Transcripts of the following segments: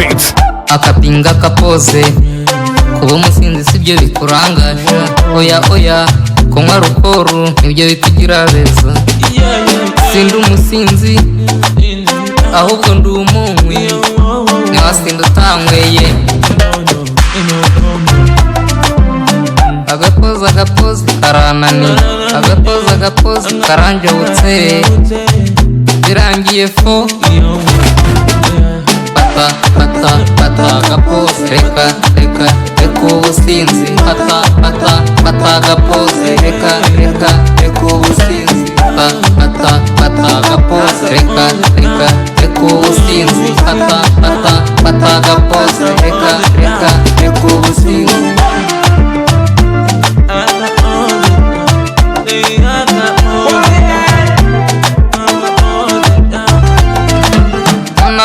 Beats. Akapinga kapoze kuba umusinzi sibyo bikurangaje. Oya oya kunywa rukoru nibyo bitugira beza. Sindi umusinzi ahubwo ndi umunywi, ntiwasinda utanyweye. Agapoze karanani, agapoze karanjabutse, birangiye fo. Fata agapoze, reka ubusinzi. Fata agapoze, reka ubusinzi. Fata agapoze, reka ubusinzi. Fata agapoze, reka ubusinzi.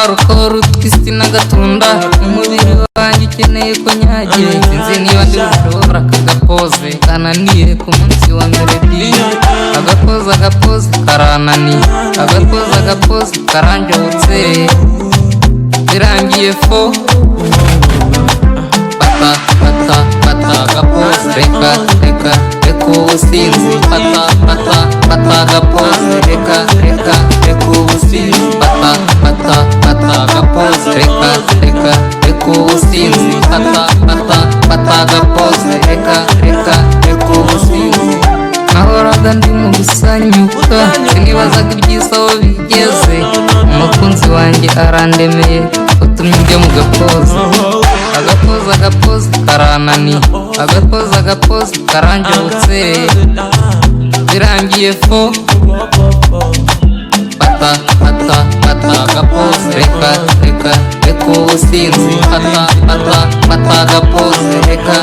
Rukoru twisi n'agatunda, umubiri wanjye ukeneye ko nyagiye. Sinzi niba ndi bushobora kagapoze kananiye ku munsi wa melody. Agapoze karanani, agapoze karanjabutse, birangiye fo. Fata agapoze, reka ubusinzi. Fata agapoze, reka ubusinzi. Fata agapoze, reka ubusinzi. Fata agapoze, reka ubusinzi. Nahoraga ndi mu gusanyuka, sinibazaga ibyiza aho bigeze. Umukunzi wanjye arandemeye, utumye njya mu gapoze. Agapoze karanani, agapoze karanjabutse, birangiye fo. Fata agapoze, reka ubusinzi. Fata agapoze, reka